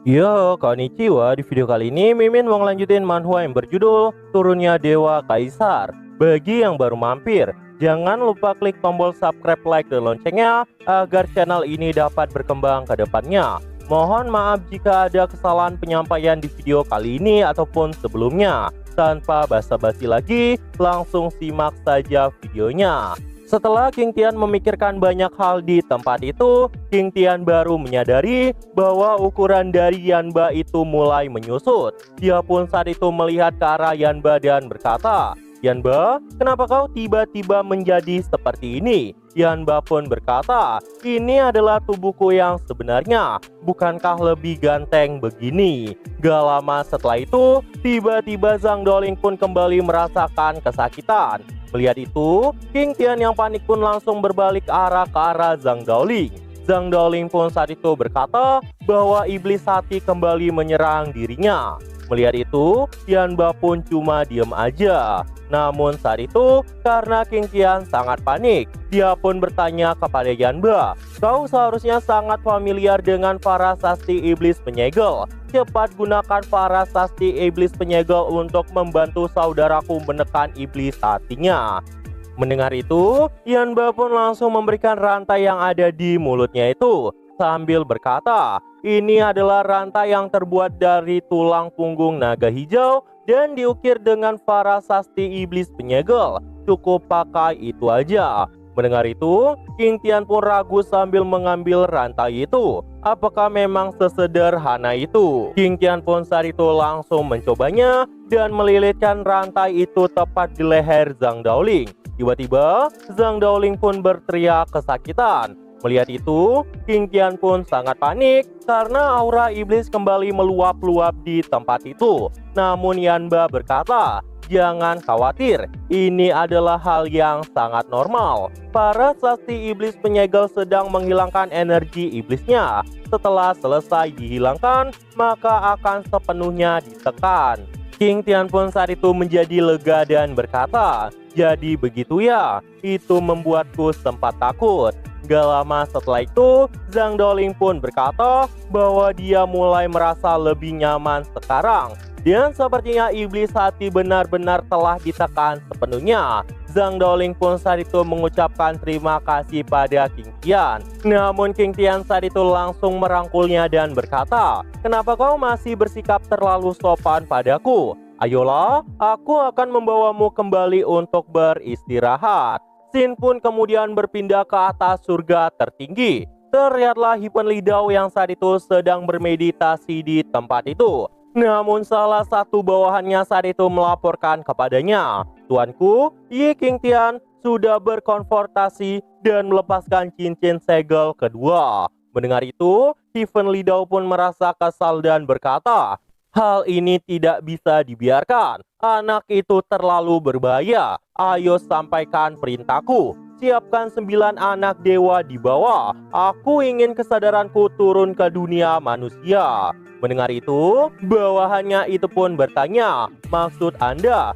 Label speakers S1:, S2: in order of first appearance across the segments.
S1: Yo, konnichiwa. Di video kali ini Mimin mau ngelanjutin manhwa yang berjudul Turunnya Dewa Kaisar. Bagi yang baru mampir, jangan lupa klik tombol subscribe, like, dan loncengnya agar channel ini dapat berkembang ke depannya. Mohon maaf jika ada kesalahan penyampaian di video kali ini ataupun sebelumnya. Tanpa basa-basi lagi, langsung simak saja videonya. Setelah King Tian memikirkan banyak hal di tempat itu, King Tian baru menyadari bahwa ukuran dari Yanba itu mulai menyusut. Dia pun saat itu melihat ke arah Yanba dan berkata, "Yanba, kenapa kau tiba-tiba menjadi seperti ini?" Yanba pun berkata, "Ini adalah tubuhku yang sebenarnya, bukankah lebih ganteng begini?" Gak lama setelah itu, tiba-tiba Zhang Doling pun kembali merasakan kesakitan. Melihat itu, King Tian yang panik pun langsung berbalik arah ke arah Zhang Daoling. Zhang Daoling pun saat itu berkata bahwa iblis hati kembali menyerang dirinya. Melihat itu, Yanba pun cuma diem aja. Namun saat itu, karena King Tian sangat panik, dia pun bertanya kepada Yanba, "Kau seharusnya sangat familiar dengan para sasti iblis penyegel. Cepat gunakan para sasti iblis penyegel untuk membantu saudaraku menekan iblis hatinya." Mendengar itu, Yanba pun langsung memberikan rantai yang ada di mulutnya itu sambil berkata, "Ini adalah rantai yang terbuat dari tulang punggung naga hijau dan diukir dengan para sasti iblis penyegel. Cukup pakai itu aja." Mendengar itu, King Tian pun ragu sambil mengambil rantai itu. Apakah memang sesederhana itu? King Tian pun saat itu langsung mencobanya dan melilitkan rantai itu tepat di leher Zhang Daoling. Tiba-tiba, Zhang Daoling pun berteriak kesakitan. Melihat itu, King Tian pun sangat panik karena aura iblis kembali meluap-luap di tempat itu. Namun Yanba berkata, "Jangan khawatir, ini adalah hal yang sangat normal. Para sasti iblis penyegel sedang menghilangkan energi iblisnya. Setelah selesai dihilangkan, maka akan sepenuhnya ditekan." King Tian pun saat itu menjadi lega dan berkata, "Jadi begitu ya, itu membuatku sempat takut." Gak lama setelah itu, Zhang Daoling pun berkata bahwa dia mulai merasa lebih nyaman sekarang. Dan sepertinya iblis hati benar-benar telah ditekan sepenuhnya. Zhang Daoling pun saat itu mengucapkan terima kasih pada King Tian. Namun King Tian saat itu langsung merangkulnya dan berkata, "Kenapa kau masih bersikap terlalu sopan padaku? Ayolah, aku akan membawamu kembali untuk beristirahat." Sin pun kemudian berpindah ke atas surga tertinggi. Terlihatlah Hipen Lidao yang saat itu sedang bermeditasi di tempat itu. Namun salah satu bawahannya saat itu melaporkan kepadanya, "Tuanku, Yi King Tian sudah berkonfrontasi dan melepaskan cincin segel kedua." Mendengar itu, Hipen Lidao pun merasa kesal dan berkata, "Hal ini tidak bisa dibiarkan. Anak itu terlalu berbahaya. Ayo sampaikan perintahku. Siapkan 9 anak dewa di bawah. Aku ingin kesadaranku turun ke dunia manusia." Mendengar itu, bawahannya itu pun bertanya, "Maksud Anda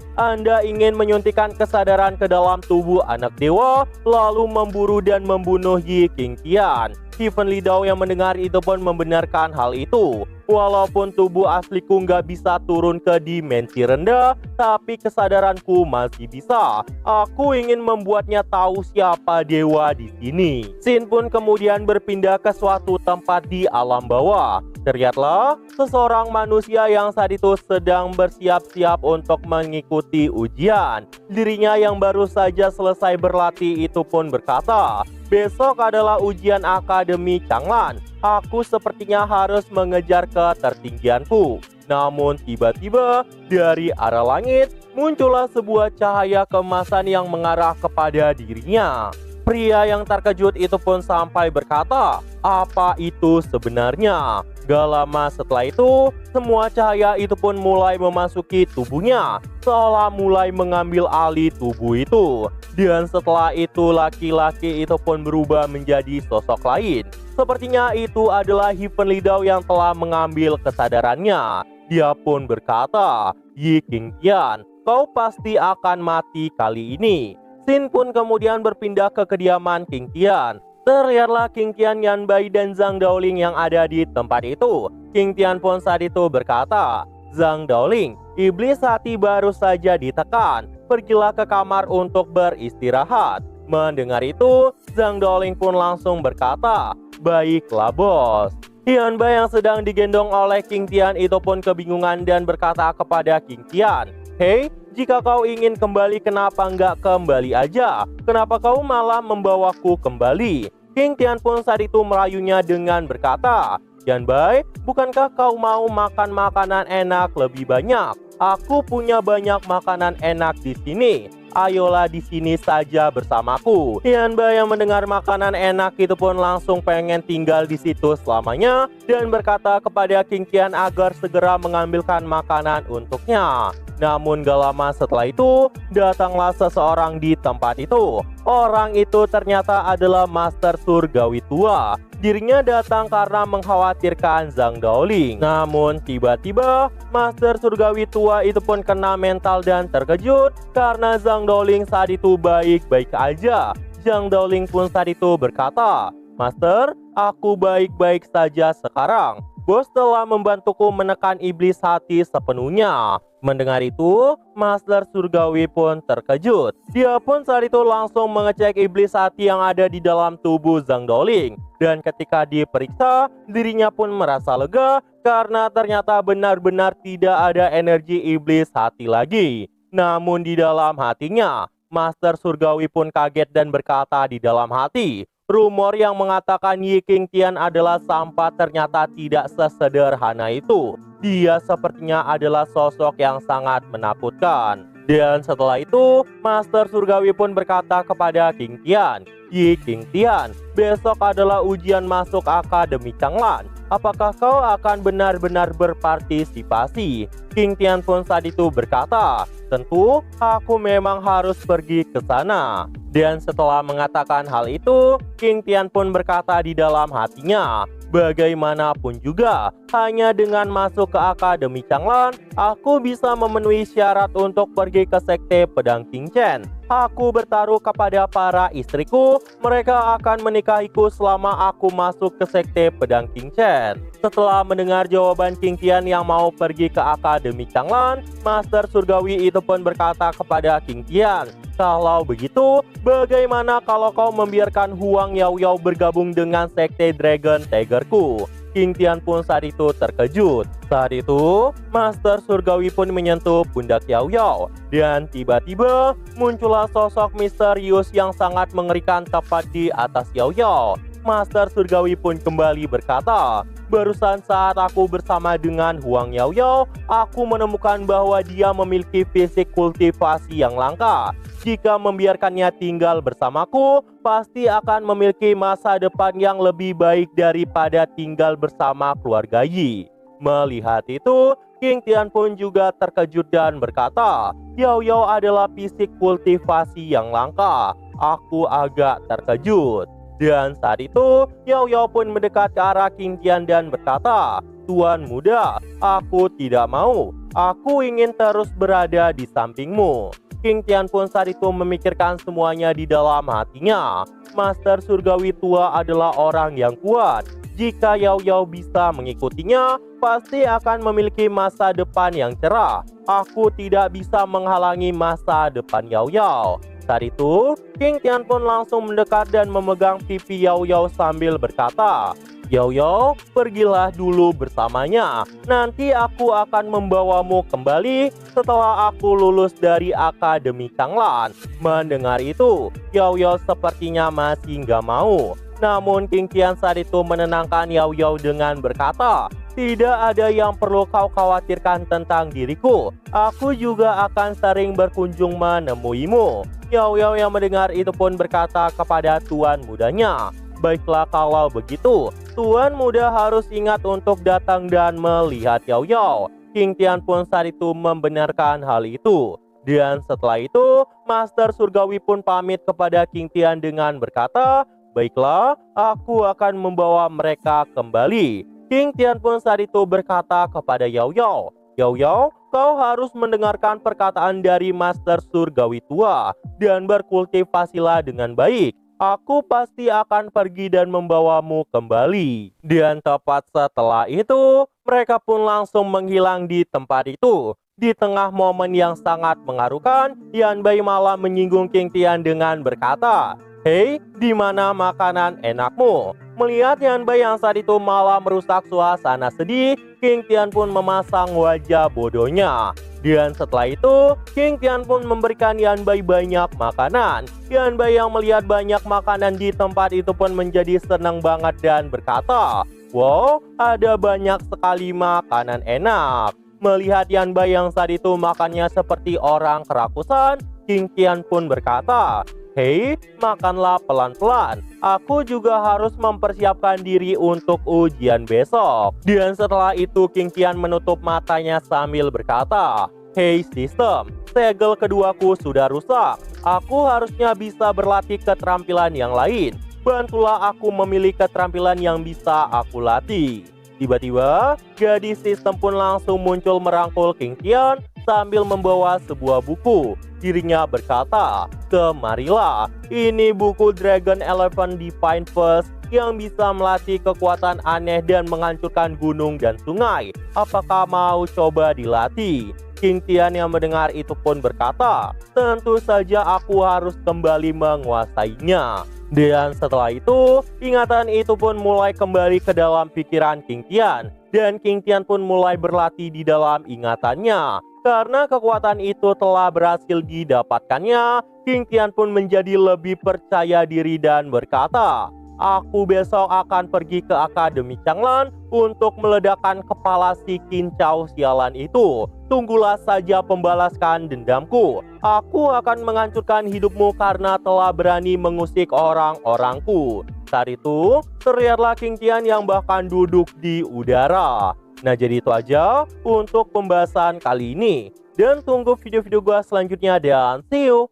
S1: ingin menyuntikkan kesadaran ke dalam tubuh anak dewa, lalu memburu dan membunuh Yi King Tian?" Hipen Lidao yang mendengar itu pun membenarkan hal itu. "Walaupun tubuh asliku nggak bisa turun ke dimensi rendah, tapi kesadaranku masih bisa. Aku ingin membuatnya tahu siapa dewa di sini." Sin pun kemudian berpindah ke suatu tempat di alam bawah. Terlihatlah seseorang manusia yang saat itu sedang bersiap-siap untuk mengikuti ujian. Dirinya yang baru saja selesai berlatih itu pun berkata, "Besok adalah ujian Akademi Changlan. Aku sepertinya harus mengejar ketertinggianku." Namun tiba-tiba dari arah langit muncullah sebuah cahaya keemasan yang mengarah kepada dirinya. Pria yang terkejut itu pun sampai berkata, "Apa itu sebenarnya?" Gak lama setelah itu, semua cahaya itu pun mulai memasuki tubuhnya, seolah mulai mengambil alih tubuh itu. Dan setelah itu laki-laki itu pun berubah menjadi sosok lain. Sepertinya itu adalah Hipen Lidao yang telah mengambil kesadarannya. Dia pun berkata, "Yi King Tian, kau pasti akan mati kali ini." Sin pun kemudian berpindah ke kediaman King Tian. Terlihatlah King Tian, Yanbai, dan Zhang Daoling yang ada di tempat itu. King Tian pun saat itu berkata, "Zhang Daoling, iblis hati baru saja ditekan. Pergilah ke kamar untuk beristirahat." Mendengar itu, Zhang Daoling pun langsung berkata, "Baiklah bos." Yanbai yang sedang digendong oleh King Tian itu pun kebingungan dan berkata kepada King Tian, "Hei, jika kau ingin kembali kenapa nggak kembali aja? Kenapa kau malah membawaku kembali?" King Tian pun saat itu merayunya dengan berkata, "Yanbai, bukankah kau mau makan makanan enak lebih banyak? Aku punya banyak makanan enak di sini. Ayolah di sini saja bersamaku." Yanbai yang mendengar makanan enak itu pun langsung pengen tinggal di situ selamanya dan berkata kepada King Tian agar segera mengambilkan makanan untuknya. Namun gak lama setelah itu, datanglah seseorang di tempat itu. Orang itu ternyata adalah Master Surgawi tua. Dirinya datang karena mengkhawatirkan Zhang Daoling. Namun tiba-tiba Master Surgawi tua itu pun kena mental dan terkejut karena Zhang Daoling saat itu baik-baik aja. Zhang Daoling pun saat itu berkata, "Master, aku baik-baik saja sekarang. Bos telah membantuku menekan iblis hati sepenuhnya." Mendengar itu, Master Surgawi pun terkejut. Dia pun saat itu langsung mengecek iblis hati yang ada di dalam tubuh Zhang Daoling. Dan ketika diperiksa, dirinya pun merasa lega karena ternyata benar-benar tidak ada energi iblis hati lagi. Namun di dalam hatinya, Master Surgawi pun kaget dan berkata di dalam hati, rumor yang mengatakan Yi King Tian adalah sampah ternyata tidak sesederhana itu. Dia sepertinya adalah sosok yang sangat menakutkan. Dan setelah itu, Master Surgawi pun berkata kepada King Tian, "Yi King Tian, besok adalah ujian masuk Akademi Changlan. Apakah kau akan benar-benar berpartisipasi?" King Tian pun saat itu berkata, "Tentu, aku memang harus pergi ke sana." Dan setelah mengatakan hal itu, King Tian pun berkata di dalam hatinya, "Bagaimanapun juga, hanya dengan masuk ke Akademi Changlan, aku bisa memenuhi syarat untuk pergi ke Sekte Pedang King Chen. Aku bertaruh kepada para istriku, mereka akan menikahiku selama aku masuk ke Sekte Pedang King Chen." Setelah mendengar jawaban King Tian yang mau pergi ke Akademi Changlan, Master Surgawi itu pun berkata kepada King Tian, "Kalau begitu, bagaimana kalau kau membiarkan Huang Yao Yao bergabung dengan Sekte Dragon Tigerku?" King Tian pun saat itu terkejut. Saat itu, Master Surgawi pun menyentuh pundak Yao Yao. Dan tiba-tiba, muncullah sosok misterius yang sangat mengerikan tepat di atas Yao Yao. Master Surgawi pun kembali berkata, "Barusan saat aku bersama dengan Huang Yao Yao, aku menemukan bahwa dia memiliki fisik kultivasi yang langka. Jika membiarkannya tinggal bersamaku, pasti akan memiliki masa depan yang lebih baik daripada tinggal bersama keluarga Yi." Melihat itu, King Tian pun juga terkejut dan berkata, "Yao Yao adalah fisik kultivasi yang langka. Aku agak terkejut." Dan saat itu, Yao Yao pun mendekat ke arah King Tian dan berkata, "Tuan muda, aku tidak mau. Aku ingin terus berada di sampingmu." King Tian pun saat itu memikirkan semuanya di dalam hatinya. Master Surgawi tua adalah orang yang kuat. Jika Yao Yao bisa mengikutinya, pasti akan memiliki masa depan yang cerah. Aku tidak bisa menghalangi masa depan Yao Yao. Saat itu, King Tian pun langsung mendekat dan memegang pipi Yao Yao sambil berkata, "Yao Yao, pergilah dulu bersamanya. Nanti aku akan membawamu kembali setelah aku lulus dari Akademi Changlan." Mendengar itu, Yao Yao sepertinya masih nggak mau. Namun King Tian saat itu menenangkan Yao Yao dengan berkata, "Tidak ada yang perlu kau khawatirkan tentang diriku. Aku juga akan sering berkunjung menemuimu." Yao Yao yang mendengar itu pun berkata kepada tuan mudanya, "Baiklah kalau begitu, tuan muda harus ingat untuk datang dan melihat Yao Yao." King Tian pun saat itu membenarkan hal itu. Dan setelah itu, Master Surgawi pun pamit kepada King Tian dengan berkata, "Baiklah, aku akan membawa mereka kembali." King Tian pun saat itu berkata kepada Yao Yao, "Yao Yao, kau harus mendengarkan perkataan dari Master Surgawi tua dan berkultivasilah dengan baik. aku pasti akan pergi dan membawamu kembali. Dan tepat setelah itu, mereka pun langsung menghilang di tempat itu. Di tengah momen yang sangat mengharukan, Yanbei malah menyinggung King Tian dengan berkata, "Hei, di mana makanan enakmu?" Melihat Yanbei yang saat itu malah merusak suasana sedih, King Tian pun memasang wajah bodohnya. Dan setelah itu, King Tian pun memberikan Yanbei banyak makanan. Yanbei yang melihat banyak makanan di tempat itu pun menjadi senang banget dan berkata, "Wow, ada banyak sekali makanan enak." Melihat Yanbei yang saat itu makannya seperti orang kerakusan, King Tian pun berkata, "Hei, makanlah pelan-pelan. Aku juga harus mempersiapkan diri untuk ujian besok." Dan setelah itu King Tian menutup matanya sambil berkata, "Hei sistem, segel keduaku sudah rusak. Aku harusnya bisa berlatih keterampilan yang lain. Bantulah aku memilih keterampilan yang bisa aku latih." Tiba-tiba, gadis sistem pun langsung muncul merangkul King Tian sambil membawa sebuah buku. Dirinya berkata, "Kemarilah, ini buku Dragon Elephant Divine First yang bisa melatih kekuatan aneh dan menghancurkan gunung dan sungai. Apakah mau coba dilatih?" King Tian yang mendengar itu pun berkata, "Tentu saja aku harus kembali menguasainya." Dan setelah itu, ingatan itu pun mulai kembali ke dalam pikiran King Tian. Dan King Tian pun mulai berlatih di dalam ingatannya. Karena kekuatan itu telah berhasil didapatkannya, King Tian pun menjadi lebih percaya diri dan berkata, "Aku besok akan pergi ke Akademi Changlan untuk meledakkan kepala si kincau sialan itu. Tunggulah saja pembalaskan dendamku. Aku akan menghancurkan hidupmu karena telah berani mengusik orang-orangku." Saat itu, terlihatlah King Tian yang bahkan duduk di udara. Nah, jadi itu aja untuk pembahasan kali ini. Dan tunggu video-video gua selanjutnya dan see you!